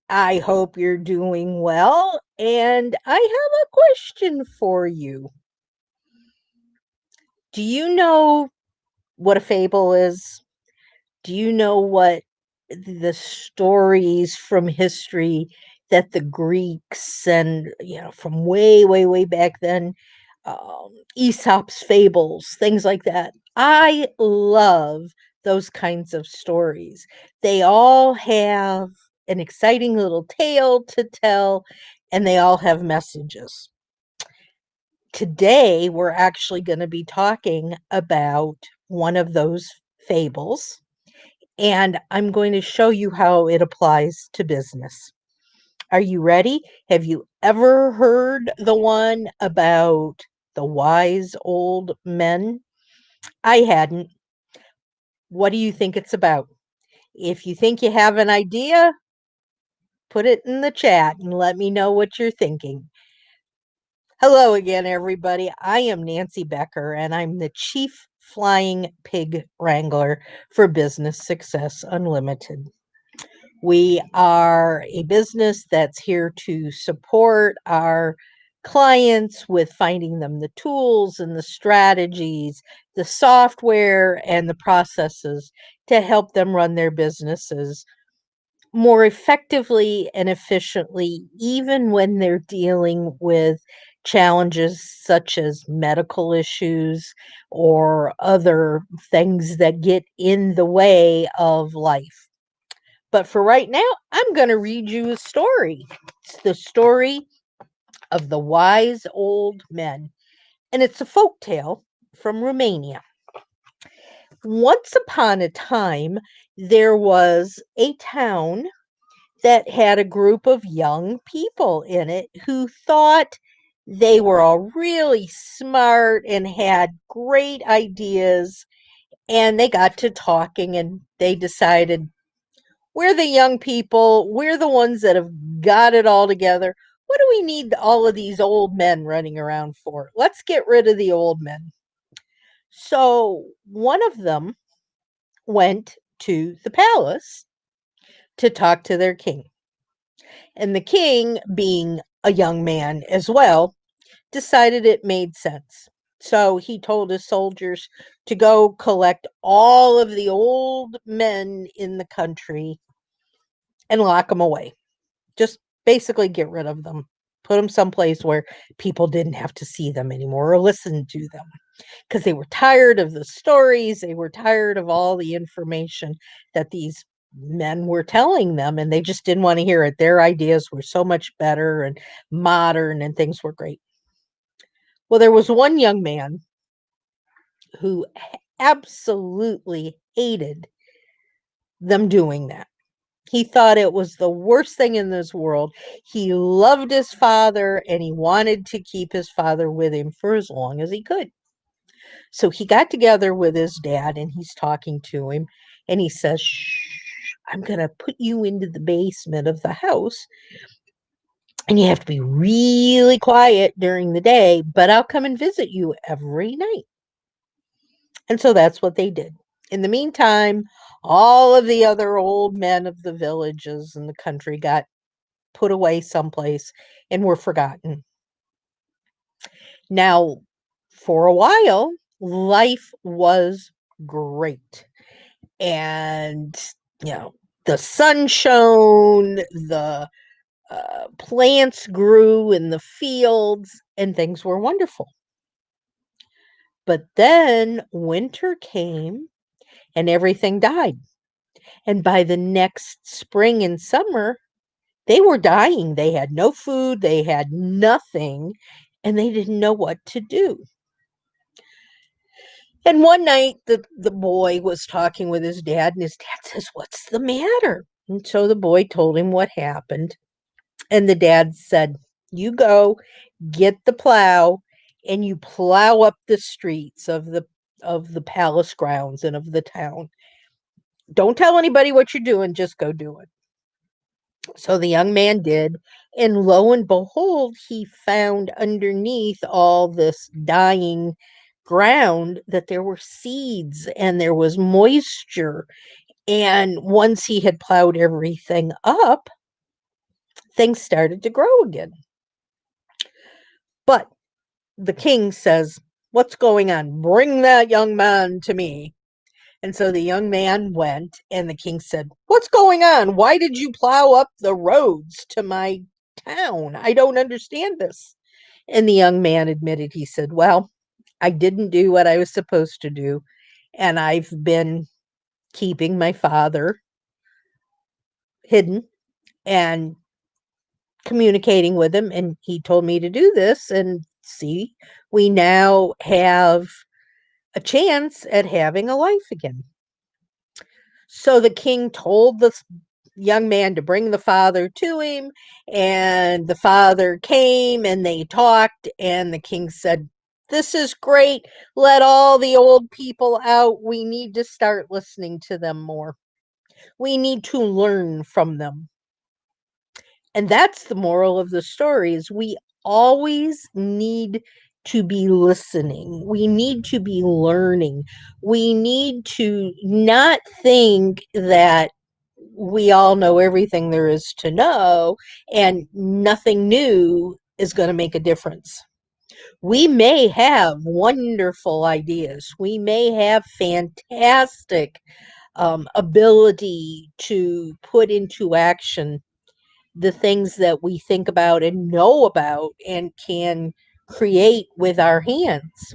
I hope you're doing well, and I have a question for you. Do you know what a fable is? Do you know what the stories from history that the Greeks and, from way, way, way back then, Aesop's fables, things like that? I love those kinds of stories. They all have an exciting little tale to tell, and they all have messages. Today, we're actually going to be talking about one of those fables, and I'm going to show you how it applies to business. Are you ready? Have you ever heard the one about the wise old men? I hadn't. What do you think it's about? If you think you have an idea, put it in the chat and let me know what you're thinking. Hello again, everybody. I am Nancy Becker, and I'm the Chief Flying Pig Wrangler for Business Success Unlimited. We are a business that's here to support our clients with finding them the tools and the strategies, the software and the processes to help them run their businesses more effectively and efficiently, even when they're dealing with challenges such as medical issues or other things that get in the way of life. But for right now, I'm going to read you a story. It's the story of the wise old men, and it's a folk tale from Romania. Once upon a time, there was a town that had a group of young people in it who thought they were all really smart and had great ideas. And they got to talking and they decided, we're the young people. We're the ones that have got it all together. What do we need all of these old men running around for? Let's get rid of the old men. So one of them went to the palace to talk to their king. And the king, being a young man as well, decided it made sense. So he told his soldiers to go collect all of the old men in the country and lock them away. Just basically get rid of them. Put them someplace where people didn't have to see them anymore or listen to them because they were tired of the stories. They were tired of all the information that these men were telling them, and they just didn't want to hear it. Their ideas were so much better and modern, and things were great. Well, there was one young man who absolutely hated them doing that. He thought it was the worst thing in this world. He loved his father and he wanted to keep his father with him for as long as he could. So he got together with his dad and he's talking to him and he says, "Shh, I'm going to put you into the basement of the house and you have to be really quiet during the day, but I'll come and visit you every night." And so that's what they did. In the meantime, all of the other old men of the villages and the country got put away someplace and were forgotten. Now, for a while, life was great. And, you know, the sun shone, the plants grew in the fields, and things were wonderful. But then winter came and everything died. And by the next spring and summer, they were dying. They had no food, they had nothing, and they didn't know what to do. And one night, the boy was talking with his dad, and his dad says, "What's the matter?" And so the boy told him what happened. And the dad said, "You go get the plow and you plow up the streets of the palace grounds and of the town. Don't tell anybody what you're doing, just go do it." So the young man did, and lo and behold, he found underneath all this dying ground that there were seeds and there was moisture. And once he had plowed everything up, things started to grow again. But the king says, "What's going on? Bring that young man to me." And so the young man went, and the king said, "What's going on? Why did you plow up the roads to my town? I don't understand this." And the young man admitted, he said, "Well, I didn't do what I was supposed to do, and I've been keeping my father hidden and communicating with him, and he told me to do this. And see, we now have a chance at having a life again." So the king told the young man to bring the father to him, and the father came and they talked, and the king said, "This is great. Let all the old people out. We need to start listening to them more. We need to learn from them." And that's the moral of the story, is we always need to be listening. We need to be learning. We need to not think that we all know everything there is to know and nothing new is going to make a difference. We may have wonderful ideas. We may have fantastic ability to put into action the things that we think about and know about and can create with our hands.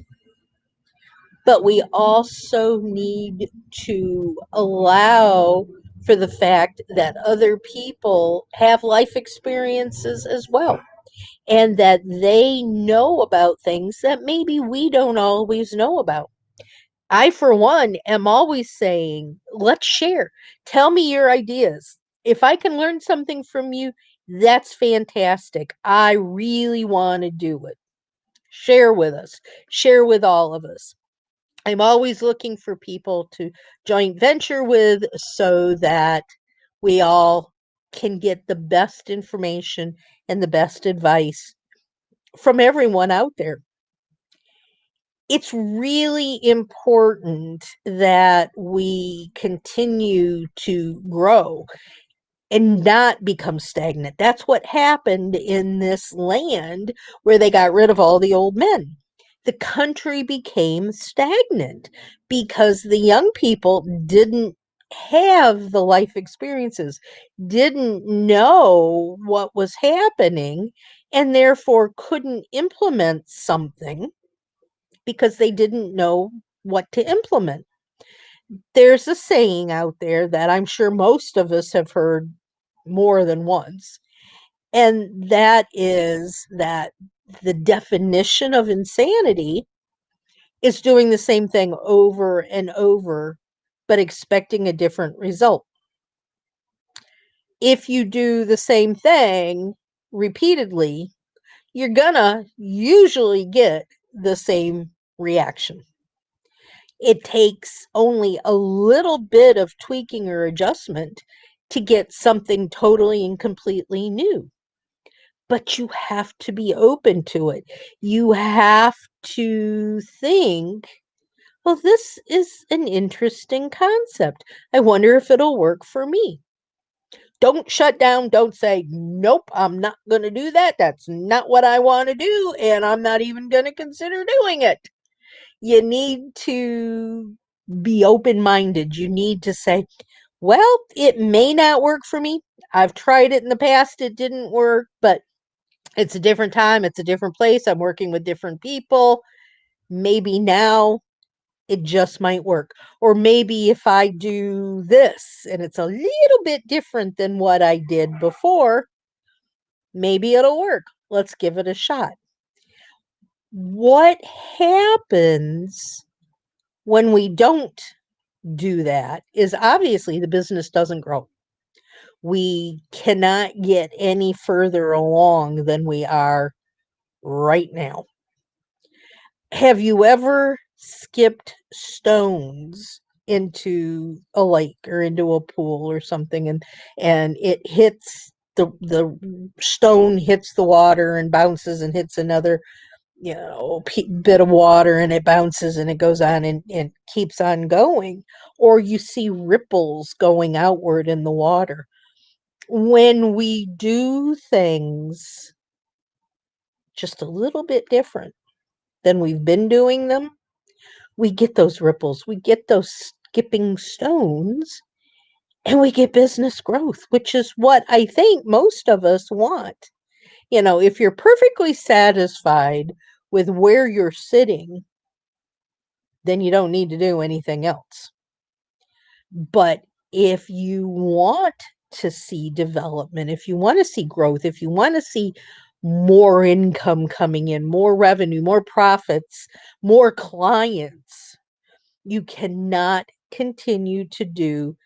But we also need to allow for the fact that other people have life experiences as well, and that they know about things that maybe we don't always know about. I, for one, am always saying, let's share. Tell me your ideas. If I can learn something from you, that's fantastic. I really want to do it. Share with us, share with all of us. I'm always looking for people to joint venture with so that we all can get the best information and the best advice from everyone out there. It's really important that we continue to grow and not become stagnant. That's what happened in this land where they got rid of all the old men. The country became stagnant because the young people didn't have the life experiences, didn't know what was happening, and therefore couldn't implement something because they didn't know what to implement. There's a saying out there that I'm sure most of us have heard more than once, and that is that the definition of insanity is doing the same thing over and over, but expecting a different result. If you do the same thing repeatedly, you're gonna usually get the same reaction. It takes only a little bit of tweaking or adjustment to get something totally and completely new. But you have to be open to it. You have to think, well, this is an interesting concept. I wonder if it'll work for me. Don't shut down. Don't say, nope, I'm not going to do that. That's not what I want to do. And I'm not even going to consider doing it. You need to be open-minded. You need to say, well, it may not work for me. I've tried it in the past. It didn't work, but it's a different time. It's a different place. I'm working with different people. Maybe now it just might work. Or maybe if I do this and it's a little bit different than what I did before, maybe it'll work. Let's give it a shot. What happens when we don't do that is obviously the business doesn't grow. We cannot get any further along than we are right now. Have you ever skipped stones into a lake or into a pool or something, and it hits the stone hits the water and bounces and hits another bit of water, and it bounces and it goes on and keeps on going? Or you see ripples going outward in the water. When we do things just a little bit different than we've been doing them, we get those ripples, we get those skipping stones, and we get business growth, which is what I think most of us want. If you're perfectly satisfied with where you're sitting, then you don't need to do anything else. But if you want to see development, if you want to see growth, if you want to see more income coming in, more revenue, more profits, more clients, you cannot continue to do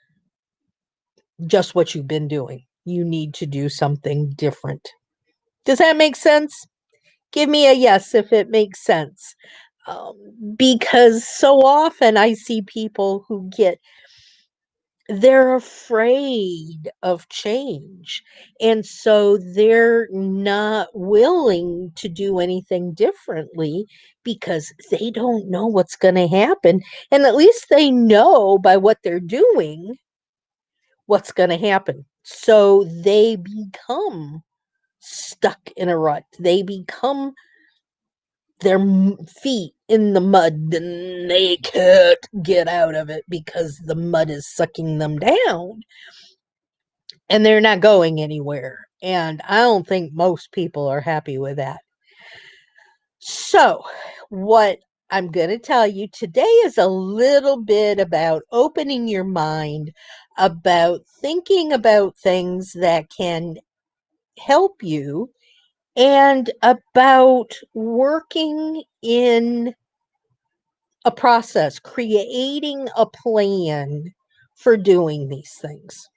just what you've been doing. You need to do something different. Does that make sense? Give me a yes if it makes sense. Because so often I see people who they're afraid of change. And so they're not willing to do anything differently because they don't know what's going to happen. And at least they know by what they're doing what's going to happen. So they become stuck in a rut. They become their feet in the mud and they can't get out of it because the mud is sucking them down and they're not going anywhere. And I don't think most people are happy with that. So, what I'm going to tell you today is a little bit about opening your mind, about thinking about things that can help you, and about working in a process, creating a plan for doing these things.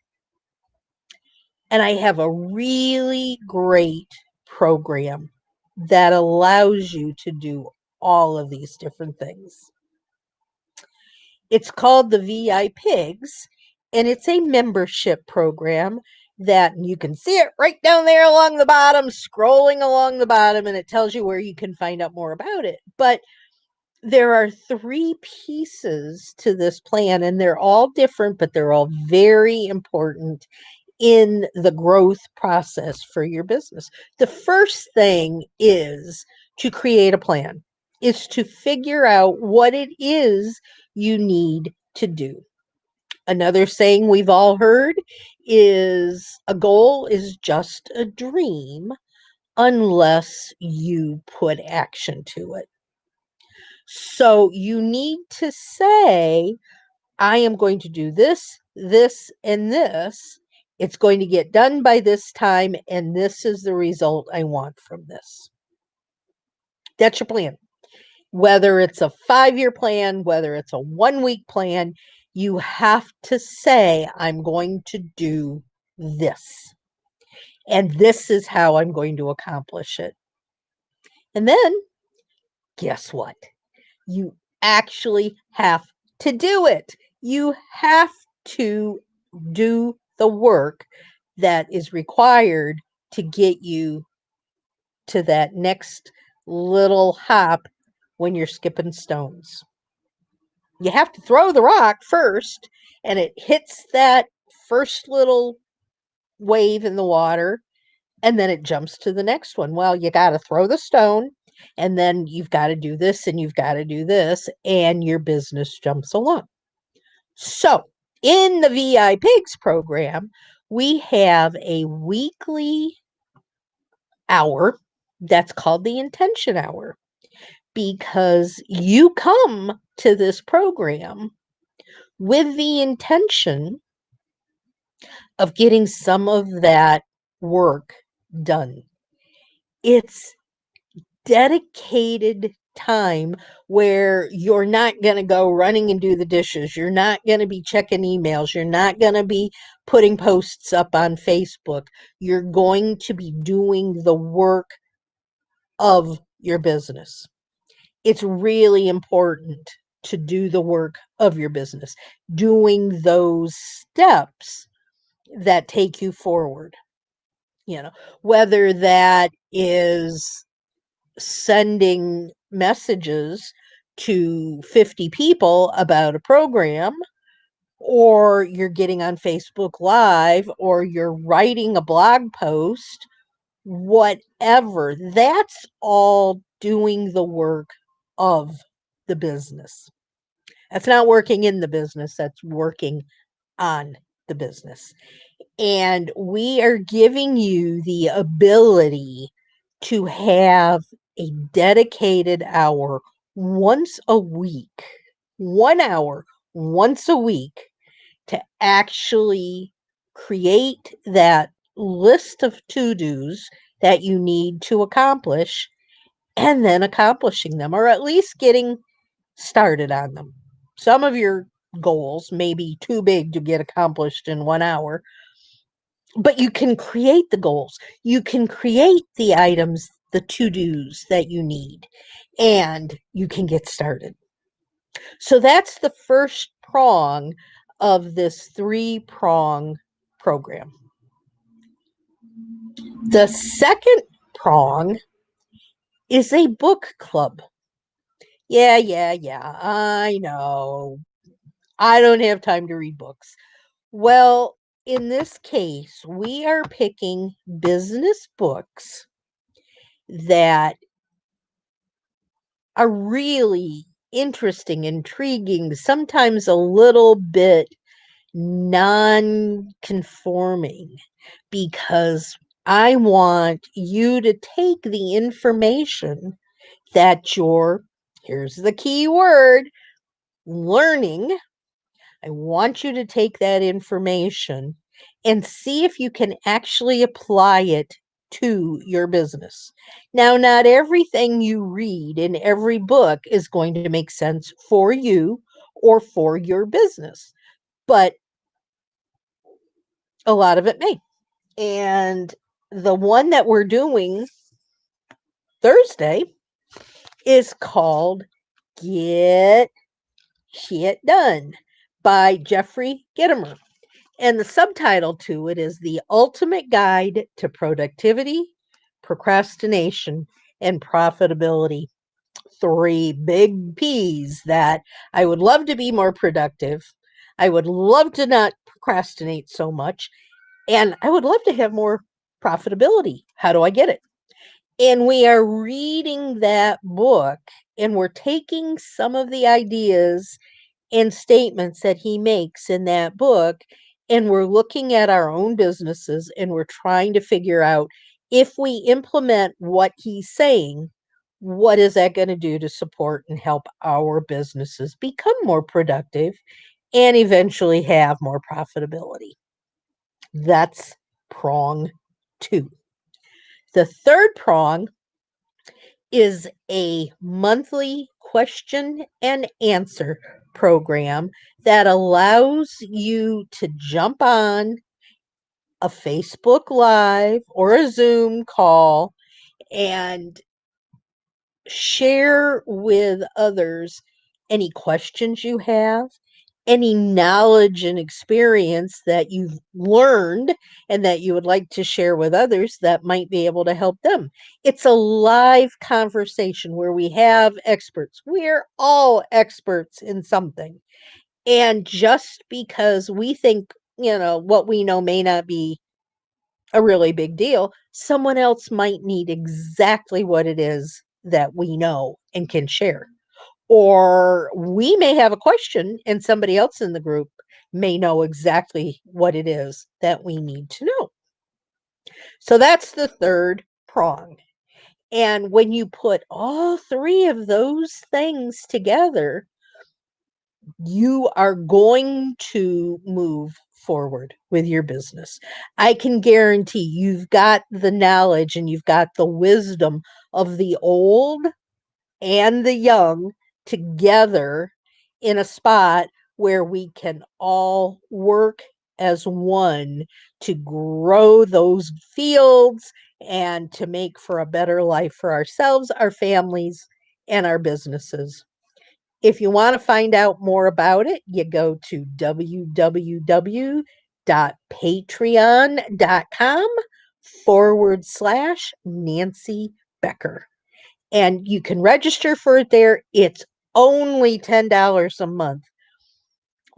And I have a really great program that allows you to do all of these different things. It's called the VIPigs, and it's a membership program that you can see it right down there along the bottom, scrolling along the bottom, and it tells you where you can find out more about it. But there are 3 pieces to this plan, and they're all different, but they're all very important in the growth process for your business. The first thing is to create a plan. It's to figure out what it is you need to do. Another saying we've all heard is a goal is just a dream unless you put action to it. So you need to say, I am going to do this, this, and this. It's going to get done by this time, and this is the result I want from this. That's your plan. Whether it's a 5-year plan, whether it's a 1-week plan, you have to say, I'm going to do this. And this is how I'm going to accomplish it. And then, guess what? You actually have to do it. You have to do the work that is required to get you to that next little hop when you're skipping stones. You have to throw the rock first, and it hits that first little wave in the water, and then it jumps to the next one. Well, you got to throw the stone, and then you've got to do this, and you've got to do this, and your business jumps along. So, in the VIPigs program, we have a weekly hour that's called the intention hour because you come to this program with the intention of getting some of that work done. It's dedicated time where you're not going to go running and do the dishes. You're not going to be checking emails. You're not going to be putting posts up on Facebook. You're going to be doing the work of your business. It's really important to do the work of your business, doing those steps that take you forward. Whether that is sending messages to 50 people about a program, or you're getting on Facebook Live, or you're writing a blog post, whatever. That's all doing the work of the business. That's not working in the business, that's working on the business. And we are giving you the ability to have a dedicated hour once a week, 1 hour once a week, to actually create that list of to-dos that you need to accomplish, and then accomplishing them, or at least getting started on them. Some of your goals may be too big to get accomplished in 1 hour, but you can create the goals. You can create the items, the to-dos that you need, and you can get started. So that's the first prong of this 3-prong program. The second prong is a book club. Yeah, I know. I don't have time to read books. Well, in this case, we are picking business books that are really interesting, intriguing, sometimes a little bit non-conforming, because I want you to take the information that you're, here's the key word, learning. I want you to take that information and see if you can actually apply it to your business. Now, not everything you read in every book is going to make sense for you or for your business, but a lot of it may. And the one that we're doing Thursday is called Get Shit Done by Jeffrey Gitomer. And the subtitle to it is The Ultimate Guide to Productivity, Procrastination, and Profitability. 3 big P's that I would love to be more productive. I would love to not procrastinate so much. And I would love to have more profitability. How do I get it? And we are reading that book, and we're taking some of the ideas and statements that he makes in that book, and we're looking at our own businesses, and we're trying to figure out, if we implement what he's saying, what is that going to do to support and help our businesses become more productive and eventually have more profitability. That's prong 2. The third prong is a monthly question and answer program that allows you to jump on a Facebook Live or a Zoom call and share with others any questions you have, any knowledge and experience that you've learned and that you would like to share with others that might be able to help them. It's a live conversation where we have experts. We're all experts in something. And just because we think, what we know may not be a really big deal, someone else might need exactly what it is that we know and can share. Or we may have a question and somebody else in the group may know exactly what it is that we need to know. So that's the third prong. And when you put all 3 of those things together, you are going to move forward with your business. I can guarantee you've got the knowledge and you've got the wisdom of the old and the young together in a spot where we can all work as one to grow those fields and to make for a better life for ourselves, our families, and our businesses. If you want to find out more about it, you go to www.patreon.com/Nancy Becker. And you can register for it there. It's only $10 a month.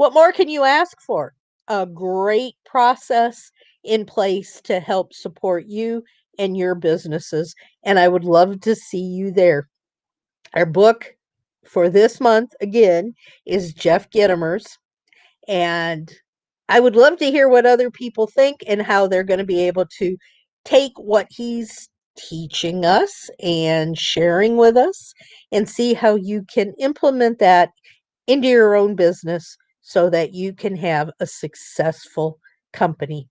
What more can you ask for? A great process in place to help support you and your businesses. And I would love to see you there. Our book for this month, again, is Jeff Gitomer's. And I would love to hear what other people think and how they're going to be able to take what he's teaching us and sharing with us and see how you can implement that into your own business so that you can have a successful company.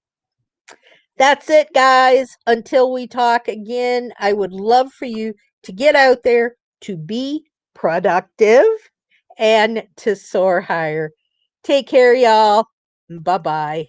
That's it, guys. Until we talk again, I would love for you to get out there, to be productive, and to soar higher. Take care, y'all. Bye bye.